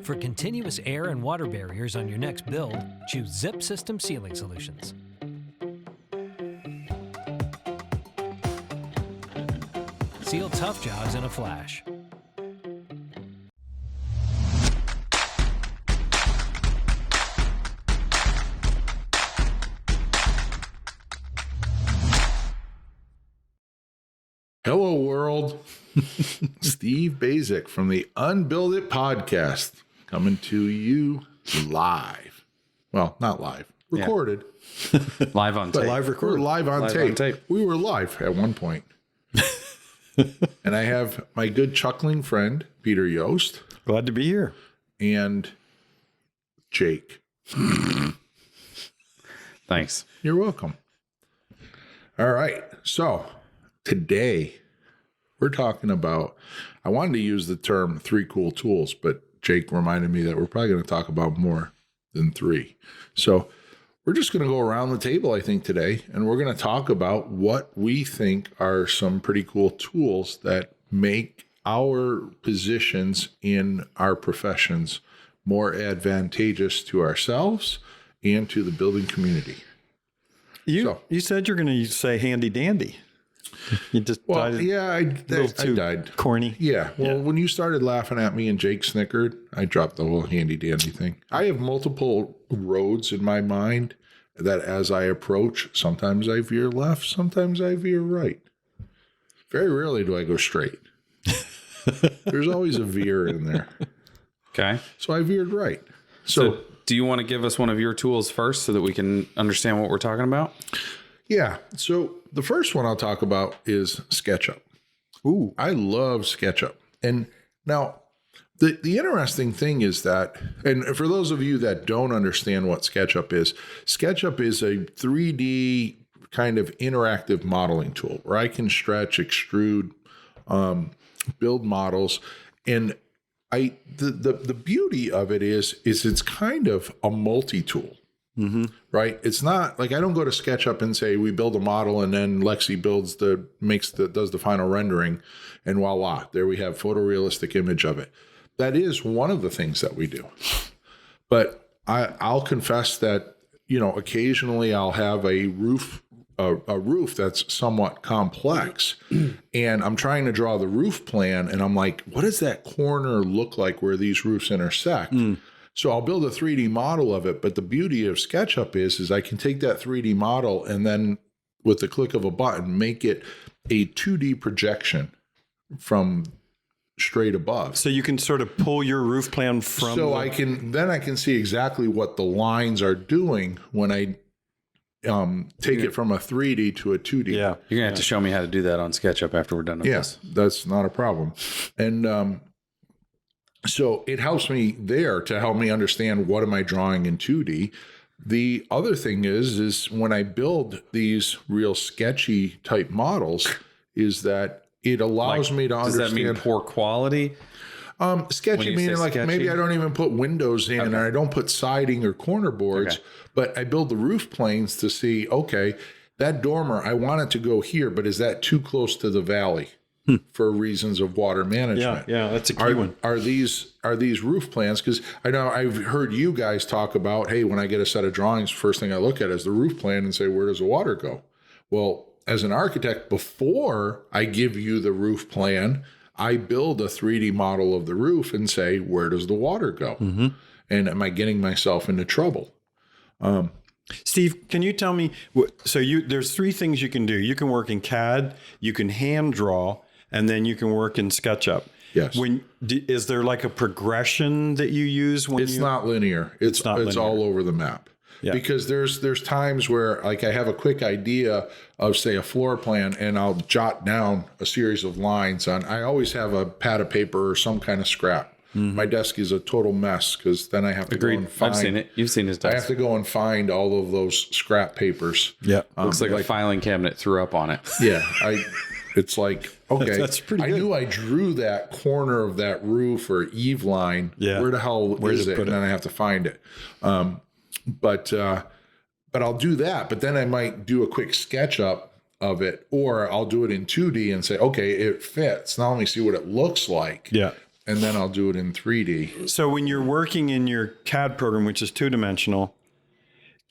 For continuous air and water barriers on your next build, choose Zip System Ceiling Solutions. Seal tough jobs in a flash. Hello, world. Steve Basic from the UnBuild It podcast coming to you live. Well, not live, recorded. Yeah. Live on tape. Live recorded. We're live on tape. We were live at one point. And I have my good chuckling friend, Peter Yost. Glad to be here. And Jake. Thanks. You're welcome. All right. So today we're talking about, I wanted to use the term 3 cool tools, but Jake reminded me that we're probably going to talk about more than 3. So we're just going to go around the table, I think, today, and we're going to talk about what we think are some pretty cool tools that make our positions in our professions more advantageous to ourselves and to the building community. You said you're going to say handy dandy. You just I too died. Corny. Yeah. Well, when you started laughing at me and Jake snickered, I dropped the whole handy dandy thing. I have multiple roads in my mind that as I approach, sometimes I veer left, sometimes I veer right. Very rarely do I go straight. There's always a veer in there. Okay. So I veered right. So do you want to give us one of your tools first so that we can understand what we're talking about? Yeah. So the first one I'll talk about is SketchUp. Ooh. I love SketchUp. And now the interesting thing is that, and for those of you that don't understand what SketchUp is a 3D kind of interactive modeling tool where I can stretch, extrude, build models. And the beauty of it is it's kind of a multi-tool. Mm-hmm. Right. It's not like I don't go to SketchUp and say we build a model and then Lexi does the final rendering and voila, there we have photorealistic image of it. That is one of the things that we do. But I'll confess that, occasionally I'll have a roof that's somewhat complex and I'm trying to draw the roof plan and I'm like, what does that corner look like where these roofs intersect? So I'll build a 3D model of it, but the beauty of SketchUp is I can take that 3D model and then with the click of a button, make it a 2D projection from straight above. So you can sort of pull your roof plan from. So I can see exactly what the lines are doing when I take it from a 3D to a 2D. Yeah. You're going to have to show me how to do that on SketchUp after we're done with this. That's not a problem. And, so it helps me there to help me understand what am I drawing in 2D. The other thing is when I build these real sketchy type models is that it allows me to understand. Does that mean poor quality? Sketchy meaning like sketchy? Maybe I don't even put windows in and I don't put siding or corner boards, but I build the roof planes to see, okay, that dormer, I want it to go here, but is that too close to the valley? For reasons of water management. Yeah, that's a key one. Are these roof plans? Because I know I've heard you guys talk about, hey, when I get a set of drawings, first thing I look at is the roof plan and say, where does the water go? Well, as an architect, before I give you the roof plan, I build a 3D model of the roof and say, where does the water go? Mm-hmm. And am I getting myself into trouble? Steve, can you tell me, there's 3 things you can do. You can work in CAD, you can hand draw, and then you can work in SketchUp. Yes. Is there like a progression that you use when it's not linear. It's all over the map. Yeah. Because there's times where like I have a quick idea of say a floor plan and I'll jot down a series of lines on. I always have a pad of paper or some kind of scrap. Mm-hmm. My desk is a total mess because then I have to go and find. I've seen it. You've seen his desk. I have to go and find all of those scrap papers. Yeah. Looks like a filing cabinet threw up on it. Yeah. It's like, okay, that's pretty good. I knew I drew that corner of that roof or eave line. Yeah. Where the hell is it? And then I have to find it. But I'll do that. But then I might do a quick SketchUp of it, or I'll do it in 2D and say, okay, it fits. Now let me see what it looks like. Yeah. and then I'll do it in 3D. So when you're working in your CAD program, which is 2-dimensional,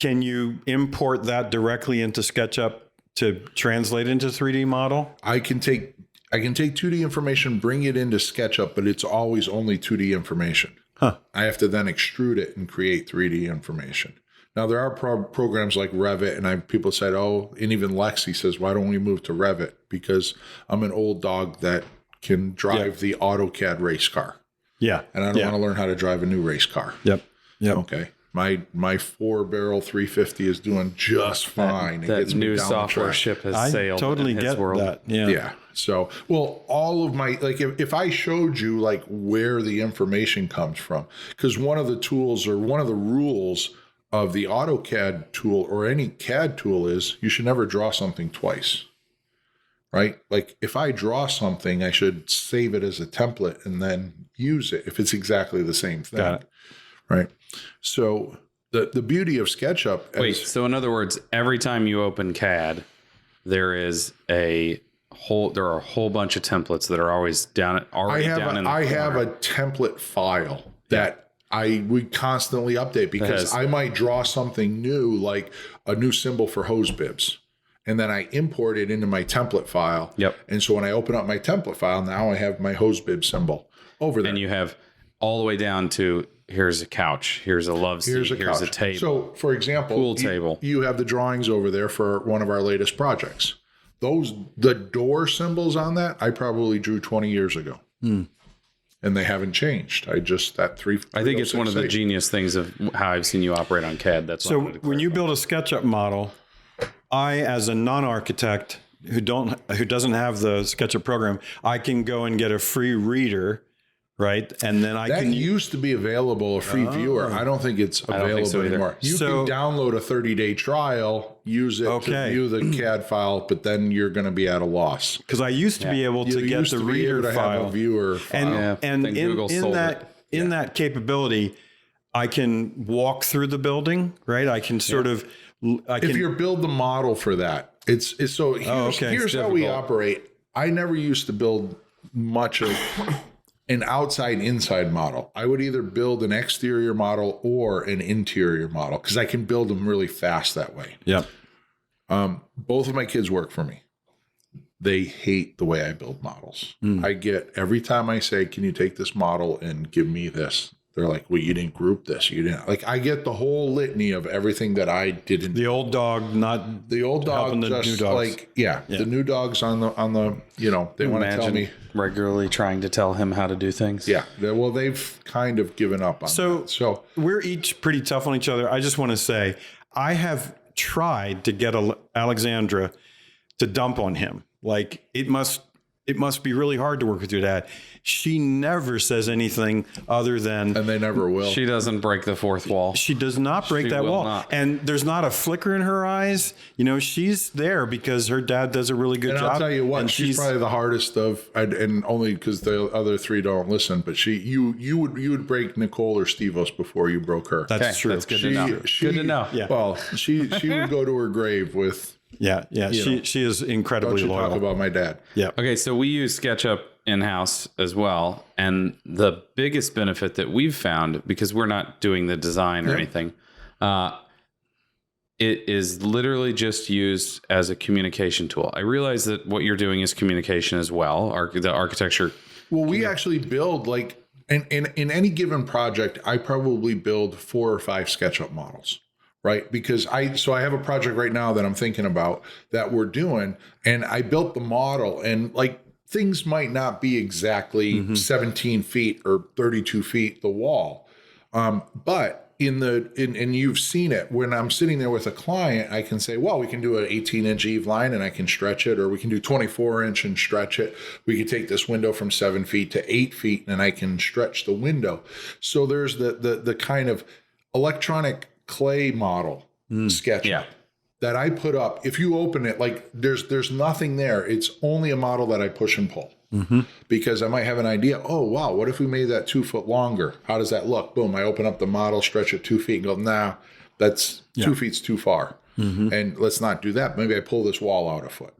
can you import that directly into SketchUp to translate into 3D model? I can take 2D information, bring it into SketchUp, but it's always only 2D information. Huh. I have to then extrude it and create 3D information. Now, there are programs like Revit, and people said, and even Lexi says, why don't we move to Revit? Because I'm an old dog that can drive the AutoCAD race car. Yeah. And I don't want to learn how to drive a new race car. Yep. Okay. My 4-barrel 350 is doing just fine. That new software ship has sailed. I totally in his get world. that. Yeah. Yeah. So, all of my, like, if I showed you like where the information comes from, because one of the tools or one of the rules of the AutoCAD tool or any CAD tool is you should never draw something twice, right? Like if I draw something, I should save it as a template and then use it if it's exactly the same thing. Got it. Right. So the beauty of SketchUp. Wait, so in other words, every time you open CAD, there are a whole bunch of templates that are always down in the I have corner. a template file that we constantly update because I might draw something new, like a new symbol for hose bibs. And then I import it into my template file. Yep. And so when I open up my template file, now I have my hose bib symbol over there. And you have all the way down to here's a couch, here's a love seat, here's a table. So, for example, pool table. You have the drawings over there for one of our latest projects. The door symbols on that, I probably drew 20 years ago. And they haven't changed. I think it's one of the genius things of how I've seen you operate on CAD. That's So when you build a SketchUp model, I, as a non-architect who doesn't have the SketchUp program, I can go and get a free reader, right? And then that used to be available, a free viewer. I don't think it's available anymore. You can download a 30-day trial, use it to view the CAD file, but then you're going to be at a loss. Because I used to be able to get the reader file, have a viewer file. and in that capability, I can walk through the building, right? I can if you build the model for that, it's so here's how we operate. I never used to build much of an outside-inside model. I would either build an exterior model or an interior model because I can build them really fast that way. Yeah. Both of my kids work for me. They hate the way I build models. I get every time I say, "Can you take this model and give me this?" They're like, "Well, you didn't group this. You didn't." Like I get the whole litany of everything that I didn't. The old dog, not the old dog, the just new dogs. like the new dogs on the they want to tell me regularly trying to tell him how to do things. Yeah, well, they've kind of given up on that. So we're each pretty tough on each other. I just want to say I have tried to get Alexandra to dump on him. Like it must be really hard to work with your dad. She never says anything other than... And they never will. She doesn't break the fourth wall. She does not break that wall. Not. And there's not a flicker in her eyes. You know, she's there because her dad does a really good job. And I'll tell you what, she's probably the hardest of, and only because the other three don't listen, but you would break Nicole or Stevos before you broke her. That's true. That's good to know. Good to know. Yeah. Well, she would go to her grave with... Yeah. She is incredibly don't you loyal. talk about my dad. Yeah. Okay, so we use SketchUp in-house as well. And the biggest benefit that we've found, because we're not doing the design or anything, it is literally just used as a communication tool. I realize that what you're doing is communication as well, the architecture. Well, we actually build like, in any given project, I probably build 4 or 5 SketchUp models. Right. Because I have a project right now that I'm thinking about that we're doing, and I built the model, and like things might not be exactly 17 feet or 32 feet the wall. But and you've seen it when I'm sitting there with a client, I can say, well, we can do an 18-inch eave line and I can stretch it, or we can do 24-inch and stretch it. We could take this window from 7 feet to 8 feet and I can stretch the window. So there's the kind of electronic clay model SketchUp that I put up. If you open it, like there's nothing there. It's only a model that I push and pull because I might have an idea. Oh, wow. What if we made that 2 foot longer? How does that look? Boom. I open up the model, stretch it 2 feet and go, nah, that's 2 feet's too far. And let's not do that. Maybe I pull this wall out a foot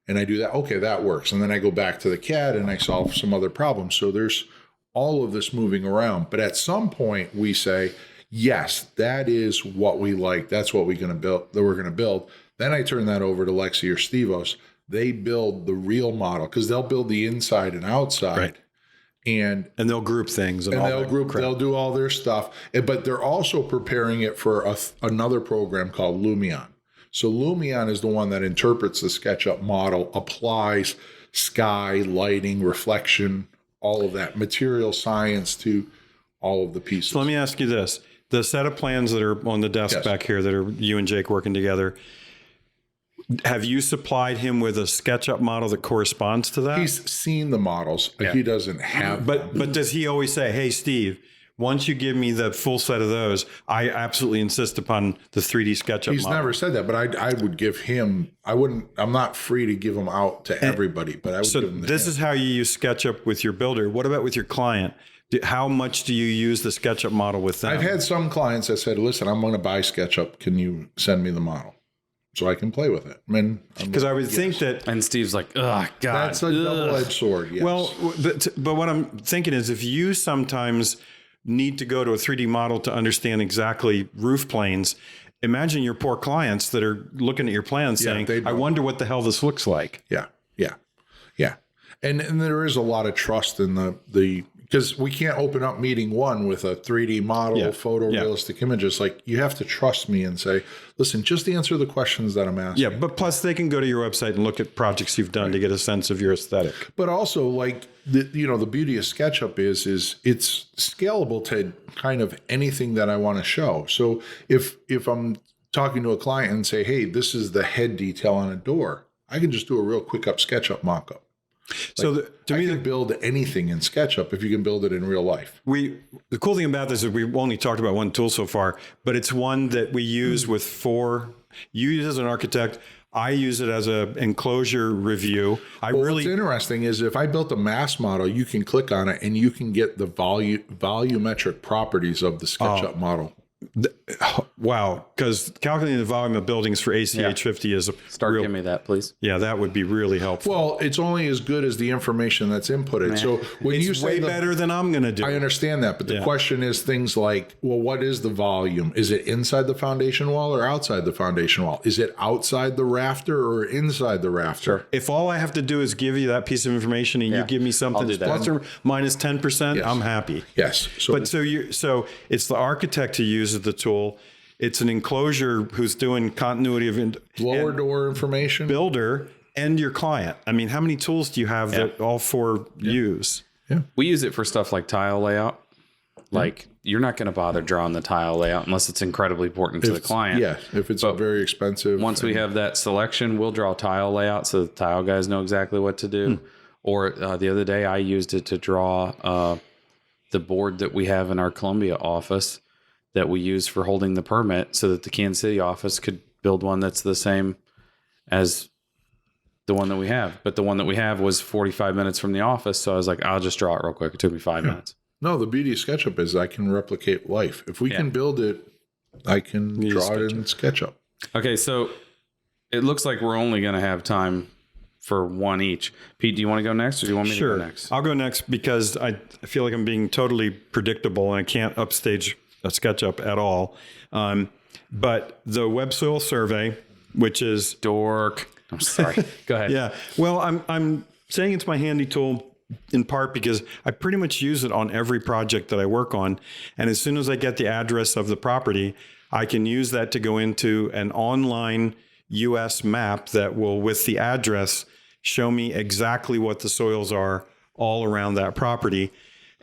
and I do that. Okay, that works. And then I go back to the CAD and I solve some other problems. So there's all of this moving around. But at some point we say, yes, that is what we like. That's what we're going to build. Then I turn that over to Lexi or Stevos. They build the real model because they'll build the inside and outside. Right. And they'll group things and they'll do all their stuff. But they're also preparing it for another program called Lumion. So Lumion is the one that interprets the SketchUp model, applies sky, lighting, reflection, all of that material science to all of the pieces. So let me ask you this. The set of plans that are on the desk back here that are you and Jake working together, have you supplied him with a SketchUp model that corresponds to that? He's seen the models. Yeah. He doesn't have But does he always say, hey, Steve, once you give me the full set of those, I absolutely insist upon the 3D SketchUp He's model? never said that, but I would give him, I'm not free to give them out to everybody, but I would give them this is how you use SketchUp with your builder. What about with your client? How much do you use the SketchUp model with them? I've had some clients that said, listen, I'm going to buy SketchUp. Can you send me the model so I can play with it? Because I would think that... And Steve's like, oh, God. That's a double-edged sword, yes. Well, but what I'm thinking is if you sometimes need to go to a 3D model to understand exactly roof planes, imagine your poor clients that are looking at your plans saying, I wonder what the hell this looks like. Yeah. And there is a lot of trust in the because we can't open up meeting one with a 3D model, photorealistic images. Like, you have to trust me and say, listen, just answer the questions that I'm asking. Yeah, but plus they can go to your website and look at projects you've done to get a sense of your aesthetic. But also, like, the beauty of SketchUp is it's scalable to kind of anything that I want to show. So if I'm talking to a client and say, hey, this is the head detail on a door, I can just do a real quick up SketchUp mock-up. So to me, can build anything in SketchUp if you can build it in real life. The cool thing about this is we've only talked about one tool so far, but it's one that we use with you use as an architect. I use it as an enclosure review. What's interesting is if I built a mass model, you can click on it and you can get the volumetric properties of the SketchUp model. Wow, because calculating the volume of buildings for ACH 50 is give me that, please. Yeah, that would be really helpful. Well, it's only as good as the information that's inputted. So when it's you say way better than I'm going to do. I understand that, but the question is things like, well, what is the volume? Is it inside the foundation wall or outside the foundation wall? Is it outside the rafter or inside the rafter? Sure. If all I have to do is give you that piece of information and you give me something that's plus or minus 10%, I'm happy. Yes. So it's the architect who uses the tool. It's an enclosure who's doing continuity of lower door information, builder, and your client. I mean, how many tools do you have that all four use? Yeah, we use it for stuff like tile layout. Like, you're not going to bother drawing the tile layout unless it's incredibly important to the client. Yeah, if it's very expensive. Once we have that selection, we'll draw tile layout so the tile guys know exactly what to do. Or the other day, I used it to draw the board that we have in our Columbia office that we use for holding the permit so that the Kansas City office could build one that's the same as the one that we have. But the one that we have was 45 minutes from the office. So I was like, I'll just draw it real quick. It took me 5 minutes. No, the beauty of SketchUp is I can replicate life. If we can build it, I can draw it in SketchUp. Okay, so it looks like we're only going to have time for one each. Pete, do you want to go next or do you want me to go next? I'll go next because I feel like I'm being totally predictable and I can't upstage a SketchUp at all. But the WebSoilSurvey, which is dork. I'm sorry. Go ahead. Yeah. Well, I'm saying it's my handy tool in part because I pretty much use it on every project that I work on. And as soon as I get the address of the property, I can use that to go into an online US map that will, with the address, show me exactly what the soils are all around that property.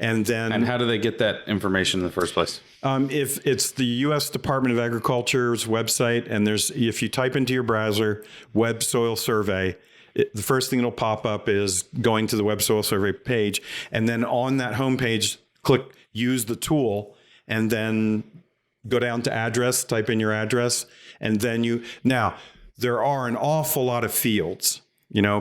And how do they get that information in the first place? If it's the U.S. Department of Agriculture's website, and if you type into your browser WebSoilSurvey, the first thing that'll pop up is going to the WebSoilSurvey page, and then on that homepage, click Use the Tool, and then go down to Address, type in your address, and then now there are an awful lot of fields,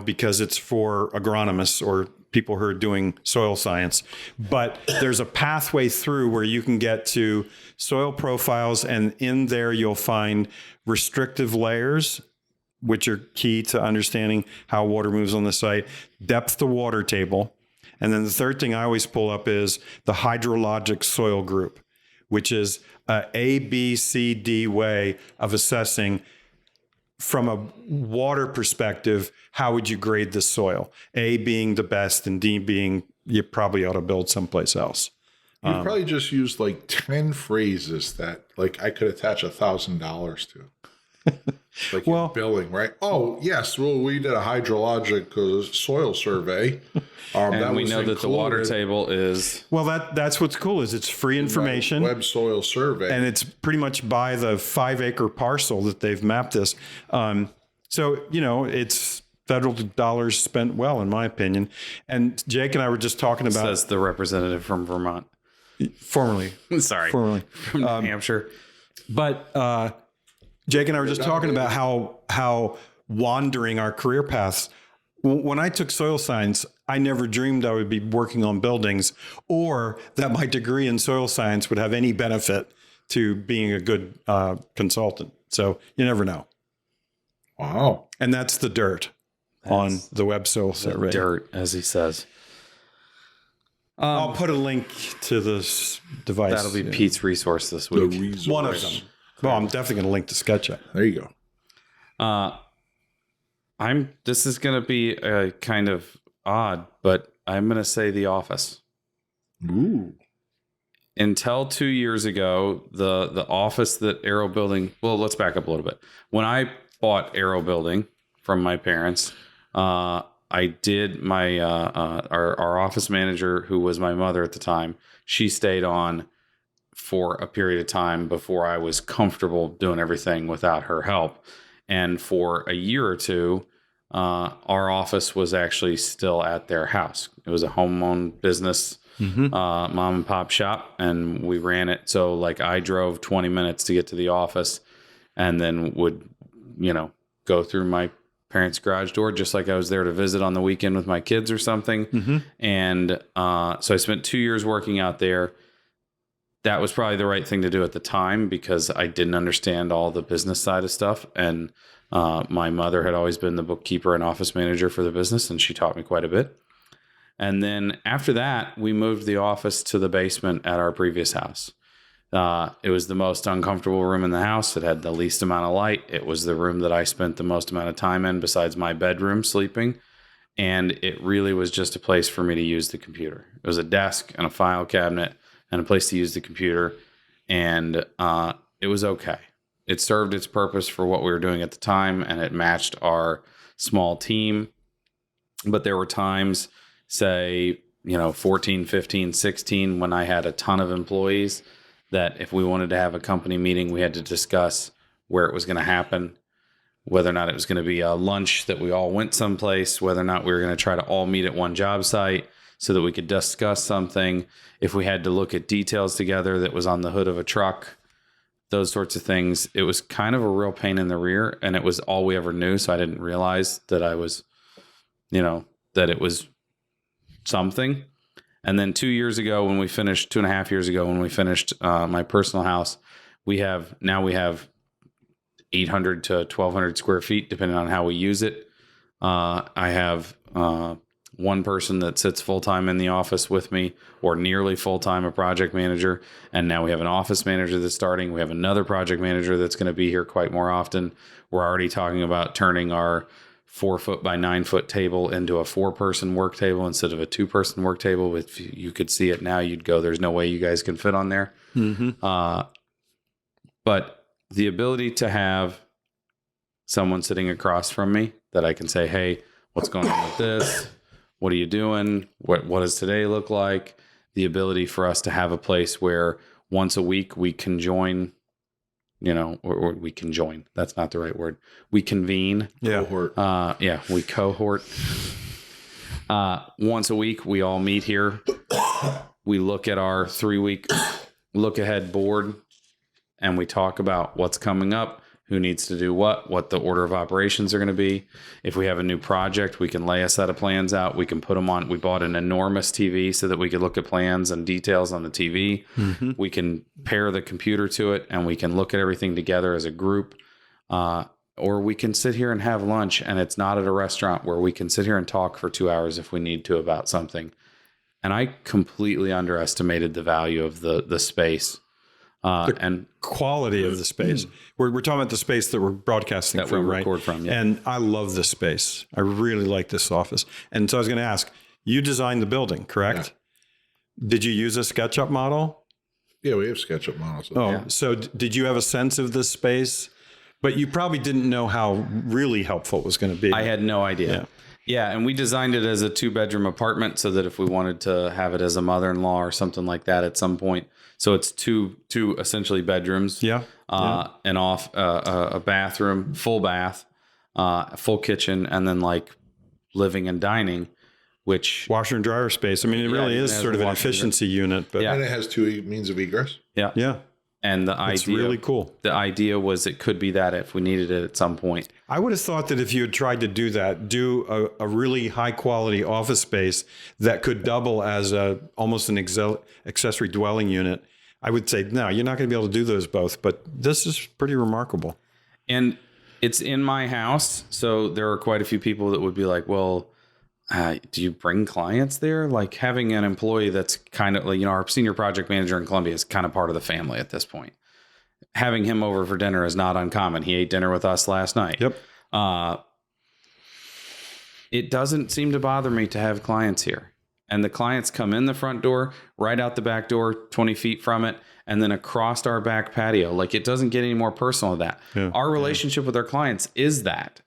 because it's for agronomists or people who are doing soil science, but there's a pathway through where you can get to soil profiles, and in there you'll find restrictive layers, which are key to understanding how water moves on the site, depth to water table, And then the third thing I always pull up is the hydrologic soil group, which is a B, C, D way of assessing from a water perspective, how would you grade the soil? A being the best and D being you probably ought to build someplace else. You probably just used like 10 phrases that like I could attach $1,000 to. Like in billing, right? Oh, yes. Well, we did a hydrologic soil survey. And we know that the water table is... Well, that's what's cool is it's free information. WebSoilSurvey. And it's pretty much by the 5-acre parcel that they've mapped this. So, it's federal dollars spent well, in my opinion. And Jake and I were just talking about... Says the representative from Vermont. Formerly. Sorry. Formerly. From New Hampshire. But... Jake and I were just talking about how wandering our career paths. When I took soil science, I never dreamed I would be working on buildings or that my degree in soil science would have any benefit to being a good consultant. So you never know. Wow. And that's the dirt on the WebSoilSurvey. Dirt, as he says. I'll put a link to this device. That'll be Pete's resource this week. The resource. One of them. Well, I'm definitely going to link to SketchUp. There you go. This is going to be kind of odd, but I'm going to say The Office. Ooh. Until 2 years ago, the office that Aarow Building... Well, let's back up a little bit. When I bought Aarow Building from my parents, I did my... our office manager, who was my mother at the time, she stayed on for a period of time before I was comfortable doing everything without her help. And for a year or two, our office was actually still at their house. It was a home-owned business, mom and pop shop, and we ran it. So like I drove 20 minutes to get to the office and then would, go through my parents' garage door, just like I was there to visit on the weekend with my kids or something. And so I spent 2 years working out there. That was probably the right thing to do at the time because I didn't understand all the business side of stuff. And my mother had always been the bookkeeper and office manager for the business, and she taught me quite a bit. And then after that, we moved the office to the basement at our previous house. It was the most uncomfortable room in the house. It had the least amount of light. It was the room that I spent the most amount of time in besides my bedroom sleeping. And it really was just a place for me to use the computer. It was a desk and a file cabinet and a place to use the computer. And it was okay. It served its purpose for what we were doing at the time, and it matched our small team. But there were times, say, 14, 15, 16, when I had a ton of employees, that if we wanted to have a company meeting, we had to discuss where it was going to happen, whether or not it was going to be a lunch that we all went someplace, whether or not we were going to try to all meet at one job site so that we could discuss something. If we had to look at details together that was on the hood of a truck, those sorts of things, it was kind of a real pain in the rear, and it was all we ever knew. So I didn't realize that I was, that it was something. And then 2 years ago when we finished, 2.5 years ago when we finished my personal house, we have 800 to 1,200 square feet, depending on how we use it. I have one person that sits full-time in the office with me, or nearly full-time, a project manager. And now we have an office manager that's starting. We have another project manager that's going to be here quite more often. We're already talking about turning our 4-foot by 9-foot table into a 4-person work table instead of a 2-person work table. If you could see it now, you'd go, there's no way you guys can fit on there. But the ability to have someone sitting across from me that I can say, hey, what's going on with this? What are you doing? What does today look like? The ability for us to have a place where once a week we can join, or we can join. That's not the right word. We convene. Yeah. We cohort. Once a week, we all meet here. We look at our 3-week look ahead board, and we talk about what's coming up, who needs to do what the order of operations are going to be. If we have a new project, we can lay a set of plans out. We can put them on. We bought an enormous TV so that we could look at plans and details on the TV. We can pair the computer to it, and we can look at everything together as a group. Or we can sit here and have lunch, and it's not at a restaurant, where we can sit here and talk for 2 hours if we need to about something. And I completely underestimated the value of the space. And quality of the space. We're talking about the space that we're broadcasting that from, we right? record from. Yeah. And I love this space. I really like this office. And so I was going to ask, you designed the building, correct? Did you use a SketchUp model? Yeah, we have SketchUp models. So did you have a sense of this space? But you probably didn't know how really helpful it was going to be. I had no idea. Yeah, and we designed it as a 2-bedroom apartment so that if we wanted to have it as a mother-in-law or something like that at some point, so it's two essentially bedrooms. And off a bathroom, full bath, full kitchen, and then like living and dining, which washer and dryer space. I mean, it really is sort of an efficiency unit, but and it has 2 means of egress. Yeah. And the It's idea, really cool. The idea was it could be that if we needed it at some point. I would have thought that if you had tried to do that, do a really high quality office space that could double as almost an accessory dwelling unit, I would say, no, you're not going to be able to do those both. But this is pretty remarkable. And it's in my house. So there are quite a few people that would be like, well, do you bring clients there? Like having an employee that's kind of like, our senior project manager in Columbia is kind of part of the family at this point. Having him over for dinner is not uncommon. He ate dinner with us last night. Yep. It doesn't seem to bother me to have clients here. And the clients come in the front door, right out the back door, 20 feet from it, and then across our back patio. Like it doesn't get any more personal than that. Yeah. Our relationship with our clients is that.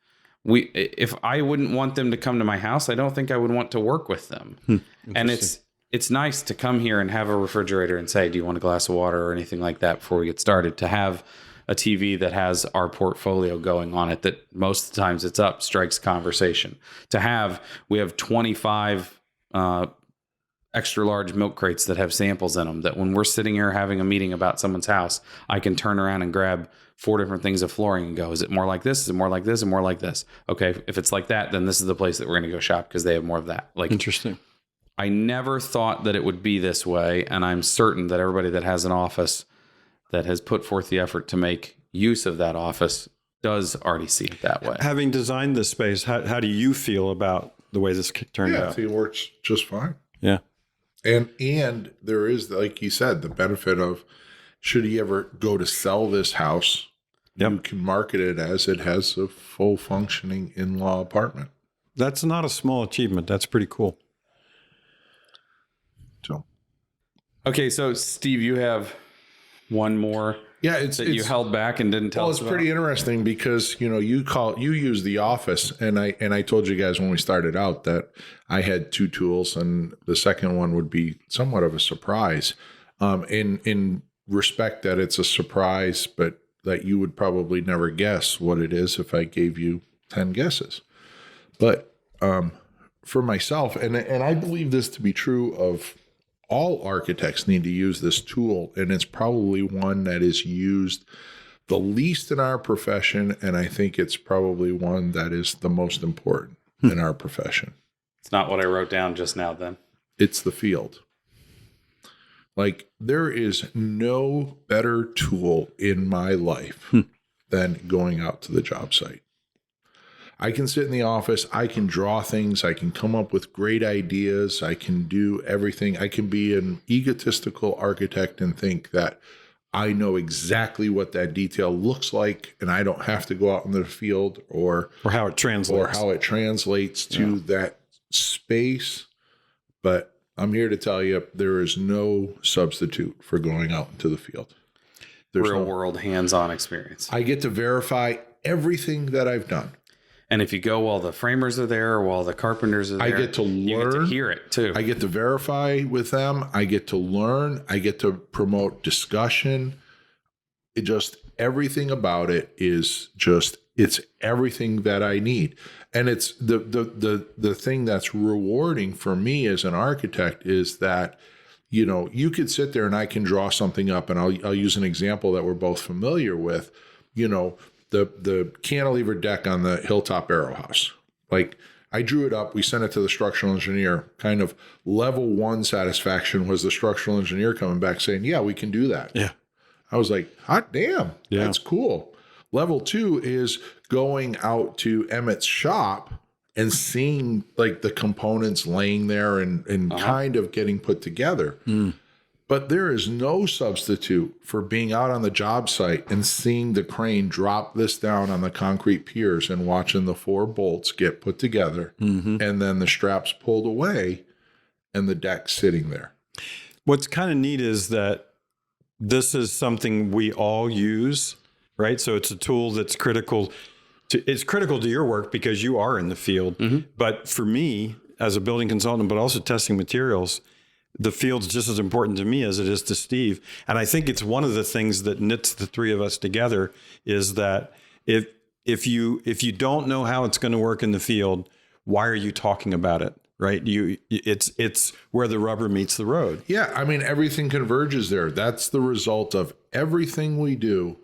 If I wouldn't want them to come to my house, I don't think I would want to work with them. And it's nice to come here and have a refrigerator and say, do you want a glass of water or anything like that before we get started? To have a TV that has our portfolio going on it, that most of the times it's up, strikes conversation. We have 25 extra large milk crates that have samples in them, that when we're sitting here having a meeting about someone's house, I can turn around and grab 4 different things of flooring and go, is it more like this? Is it more like this? And more like this? Okay. If it's like that, then this is the place that we're going to go shop because they have more of that. Like, interesting. I never thought that it would be this way. And I'm certain that everybody that has an office that has put forth the effort to make use of that office does already see it that way. Having designed this space, how do you feel about the way this turned out? I think it works just fine. Yeah. And there is, like you said, the benefit of, should he ever go to sell this house, you can market it as it has a full functioning in-law apartment. That's not a small achievement. That's pretty cool. So, Okay. So Steve, you have one more you held back and didn't tell us it's about? pretty interesting because, you use the office, and I told you guys when we started out that I had 2 tools, and the second one would be somewhat of a surprise. In respect that it's a surprise, but that you would probably never guess what it is if I gave you 10 guesses. But for myself, and I believe this to be true of all architects, need to use this tool, and it's probably one that is used the least in our profession, and I think it's probably one that is the most important in our profession. It's not what I wrote down just now then. It's the field. Like, there is no better tool in my life than going out to the job site. I can sit in the office, I can draw things, I can come up with great ideas, I can do everything. I can be an egotistical architect and think that I know exactly what that detail looks like, and I don't have to go out into the field or how it translates to that space. But I'm here to tell you, there is no substitute for going out into the field. There's Real world hands-on experience. I get to verify everything that I've done. And if you go while the framers are there or while the carpenters are there, I get to learn. You get to hear it too. I get to verify with them. I get to learn. I get to promote discussion. Everything about it is it's everything that I need. And it's the thing that's rewarding for me as an architect is that, you could sit there and I can draw something up, and I'll use an example that we're both familiar with, the cantilever deck on the Hilltop Aarow house. Like, I drew it up. We sent it to the structural engineer. Kind of level 1 satisfaction was the structural engineer coming back saying, yeah, we can do that. Yeah. I was like, hot damn, that's cool. Level 2 is going out to Emmett's shop and seeing like the components laying there and kind of getting put together. But there is no substitute for being out on the job site and seeing the crane drop this down on the concrete piers and watching the 4 bolts get put together and then the straps pulled away and the deck sitting there. What's kind of neat is that this is something we all use, right? So it's a tool that's critical to your work because you are in the field. But for me, as a building consultant, but also testing materials, the field's just as important to me as it is to Steve. And I think it's one of the things that knits the 3 of us together is that if you don't know how it's going to work in the field, why are you talking about it? Right? It's where the rubber meets the road. Yeah. I mean, everything converges there. That's the result of everything we do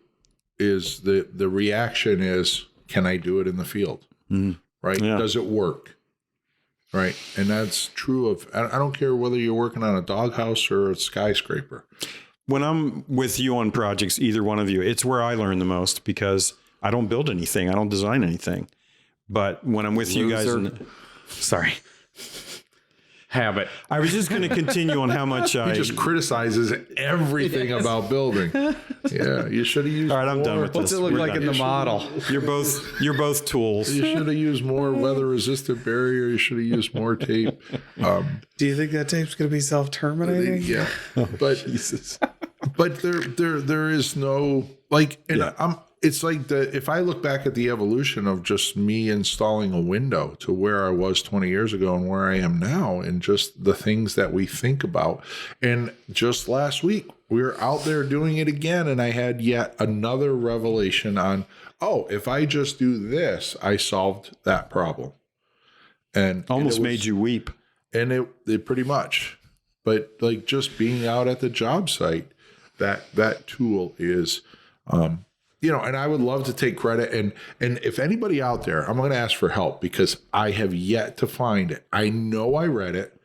is the reaction is, can I do it in the field? Right? Yeah. Does it work? Right. And that's true of, I don't care whether you're working on a doghouse or a skyscraper. When I'm with you on projects, either one of you, it's where I learn the most because I don't build anything. I don't design anything. But when I'm with you guys, Sorry. Habit. I was just going to continue on how much He just criticizes everything about building. Yeah. You should have used All right, I'm done with What's this. it look We're like done. in the model? You're both tools. You should have used more weather-resistant barrier. You should have used more tape. Do you think that tape's going to be self-terminating? Yeah, but Jesus. but there is no like, and it's like if I look back at the evolution of just me installing a window to where I was 20 years ago and where I am now, and just the things that we think about, and just last week we were out there doing it again, and I had yet another revelation on, if I just do this, I solved that problem, and Almost made you weep. and it pretty much, but like just being out at the job site, that tool is, and I would love to take credit. And if anybody out there, I'm going to ask for help because I have yet to find it. I know I read it.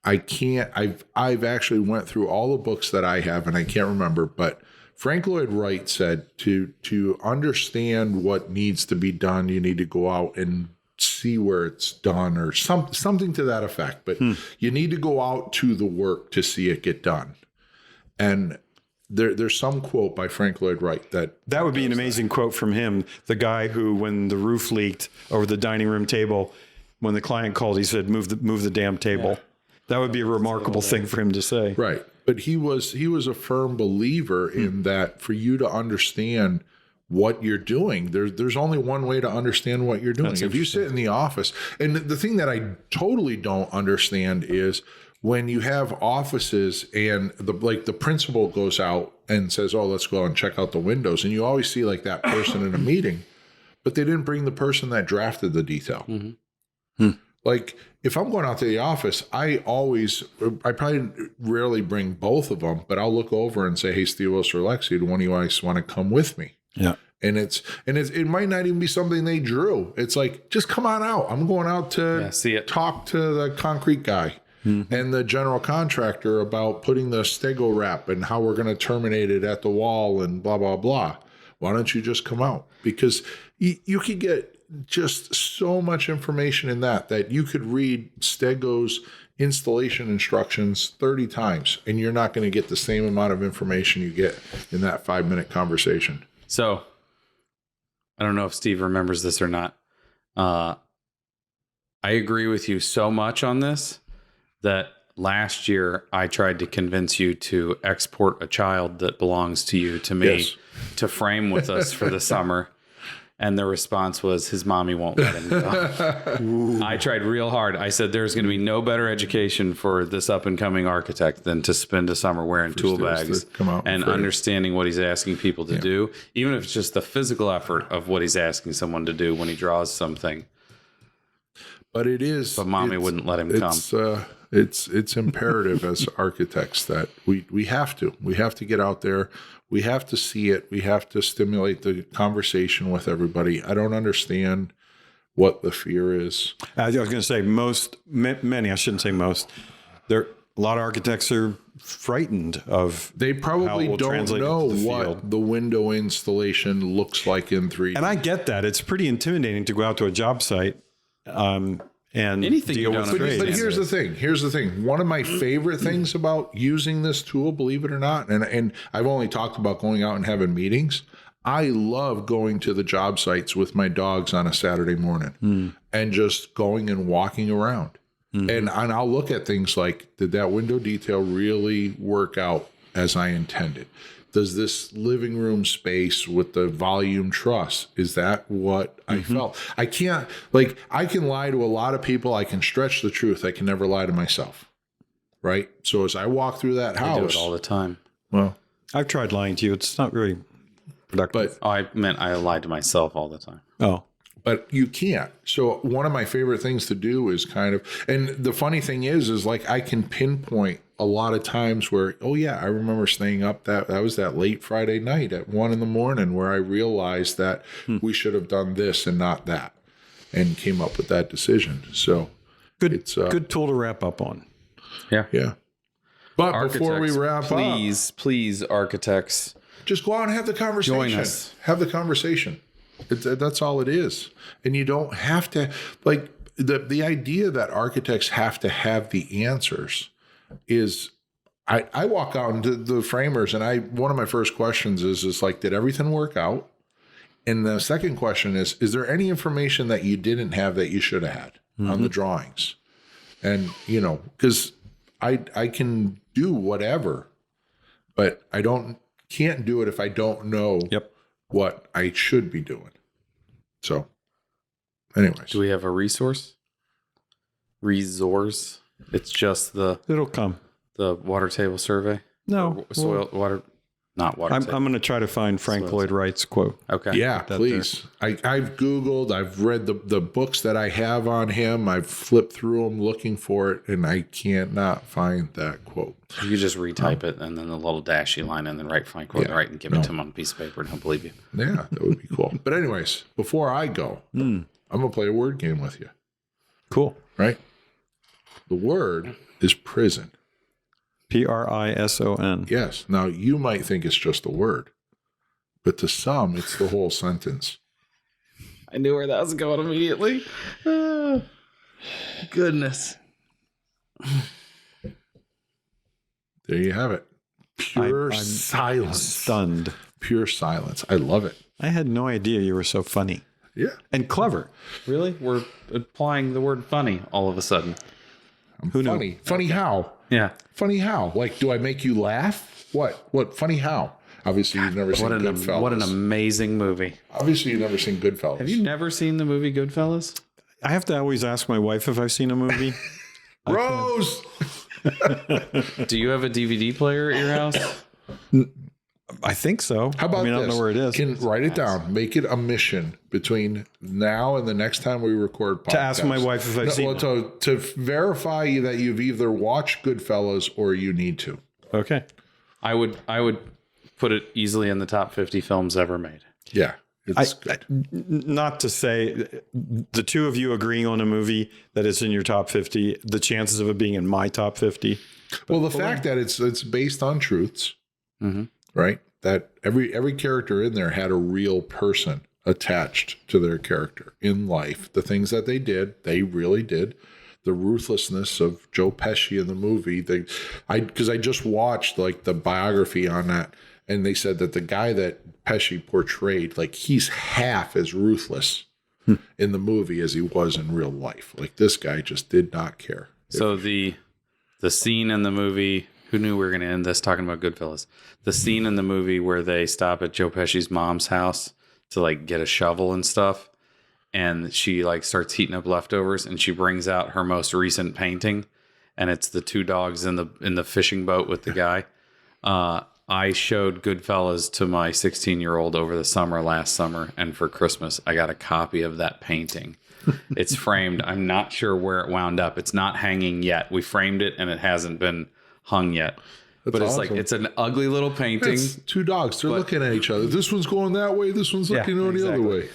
I can't, I've actually went through all the books that I have and I can't remember, but Frank Lloyd Wright said to understand what needs to be done, you need to go out and see where it's done or something to that effect. But you need to go out to the work to see it get done. And there's some quote by Frank Lloyd Wright that would be an amazing quote from him. The guy who, when the roof leaked over the dining room table, when the client called, he said, move the damn table. Yeah. That would be a remarkable thing for him to say. Right. But he was a firm believer in that for you to understand what you're doing, there's only one way to understand what you're doing. If you sit in the office, and the thing that I totally don't understand is when you have offices and the principal goes out and says, let's go out and check out the windows. And you always see like that person in a meeting, but they didn't bring the person that drafted the detail. Like if I'm going out to the office, I probably rarely bring both of them, but I'll look over and say, hey, Steve or Lexi, do one of you guys want to come with me? Yeah. And it might not even be something they drew. It's like, just come on out. I'm going out to talk to the concrete guy. And the general contractor about putting the stego wrap and how we're going to terminate it at the wall and blah, blah, blah. Why don't you just come out? Because you could get just so much information in that you could read stego's installation instructions 30 times and you're not going to get the same amount of information you get in that 5-minute conversation. So I don't know if Steve remembers this or not. I agree with you so much on this that last year I tried to convince you to export a child that belongs to you to me to frame with us for the summer. And the response was his mommy won't let him go. I tried real hard. I said there's going to be no better education for this up and coming architect than to spend a summer wearing tool bags and understanding what he's asking people to do, even if it's just the physical effort of what he's asking someone to do when he draws something. But mommy wouldn't let him come. It's imperative as architects that we have to get out there. We have to see it. We have to stimulate the conversation with everybody. I don't understand what the fear is. I was going to say many, I shouldn't say most. A lot of architects are frightened of. They probably don't know what the window installation looks like in 3D. And I get that. It's pretty intimidating to go out to a job site and Anything deal you with don't grades. But here's the thing. One of my favorite things about using this tool, believe it or not, and I've only talked about going out and having meetings. I love going to the job sites with my dogs on a Saturday morning and just going and walking around. And I'll look at things like, did that window detail really work out as I intended? Does this living room space with the volume truss, is that what I felt? I can't, I can lie to a lot of people. I can stretch the truth. I can never lie to myself. Right? So as I walk through that house. I do it all the time. Well, I've tried lying to you. It's not really productive. but I meant I lied to myself all the time. but you can't. So one of my favorite things to do is and the funny thing is like I can pinpoint a lot of times where, oh yeah, I remember staying up that was that late Friday night at 1 a.m. where I realized that we should have done this and not that, and came up with that decision. So it's good tool to wrap up on. yeah. But before we wrap up, please, architects, just go out and have the conversation. Join us. Have the conversation. That's all it is. And you don't have to, the idea that architects have to have the answers is, I walk out into the framers and one of my first questions is like, did everything work out? And the second question is there any information that you didn't have that you should have had on the drawings? And, because I can do whatever, but I can't do it if I don't know what I should be doing. So anyways. do we have a resource? It's just It'll come. the water table survey? No. Not water I'm table. going to try to find Frank Lloyd Wright's quote. Okay. Yeah, please. I've Googled, I've read the books that I have on him. I've flipped through them looking for it, and I cannot find that quote. You could just retype it and then the little dashy line and then write Frank Lloyd Wright and give it to him on a piece of paper and he'll believe you. Yeah, that would be cool. But anyways, before I go, I'm going to play a word game with you. Cool. Right? The word is prison. Prison. Yes. Now, you might think it's just a word, but to some, it's the whole sentence. I knew where that was going immediately. Goodness. There you have it. Pure I'm silence. Stunned. Pure silence. I love it. I had no idea you were so funny Yeah. and clever. Really? We're applying the word funny all of a sudden. Who knew? Funny. Funny how? Yeah. Funny how? Like, do I make you laugh? What? Funny how? Obviously, you've never seen Goodfellas. What an amazing movie. Obviously, you've never seen Goodfellas. Have you never seen the movie Goodfellas? I have to always ask my wife if I've seen a movie. Rose! Do you have a DVD player at your house? I think so. How about I this? don't know where it is. Can write it down. Make it a mission between now and the next time we record podcasts. To ask my wife if I've seen it. To verify that you've either watched Goodfellas or you need to. Okay. I would put it easily in the top 50 films ever made. Yeah. It's good. Not to say the two of you agreeing on a movie that is in your top 50, the chances of it being in my top 50. Well, the fact that it's based on truths, right? That every character in there had a real person attached to their character in life. The things that they did, they really did. The ruthlessness of Joe Pesci in the movie. Because I just watched like the biography on that, and they said that the guy that Pesci portrayed, like he's half as ruthless in the movie as he was in real life. Like this guy just did not care. So the scene in the movie, who knew we were going to end this talking about Goodfellas? The scene in the movie where they stop at Joe Pesci's mom's house to like get a shovel and stuff, and she like starts heating up leftovers, and she brings out her most recent painting, and it's the two dogs in the fishing boat with the guy. I showed Goodfellas to my 16-year-old over the last summer, and for Christmas, I got a copy of that painting. It's framed. I'm not sure where it wound up. It's not hanging yet. We framed it, and it hasn't been hung yet. But it's awesome. like, it's an ugly little painting. It's two dogs. They're looking at each other. This one's going that way. This one's looking the other way.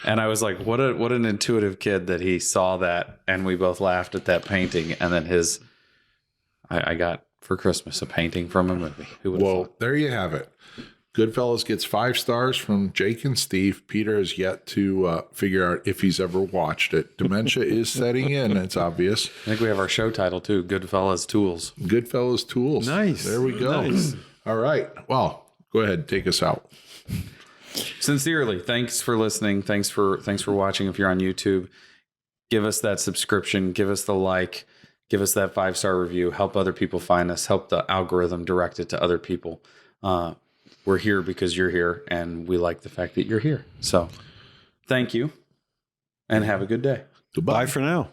And I was like, what an intuitive kid that he saw that, and we both laughed at that painting. And then I got for Christmas a painting from a movie. Who would have thought? There you have it. Goodfellas gets 5 stars from Jake and Steve. Peter has yet to figure out if he's ever watched it. Dementia is setting in. It's obvious. I think we have our show title too, Goodfellas Tools. Goodfellas Tools. Nice. There we go. Nice. All right. Well, go ahead. Take us out. Sincerely, thanks for listening. Thanks for watching. If you're on YouTube, give us that subscription, give us the like, give us that 5-star review, help other people find us, help the algorithm direct it to other people. We're here because you're here, and we like the fact that you're here. So thank you, and have a good day. Goodbye. Bye for now.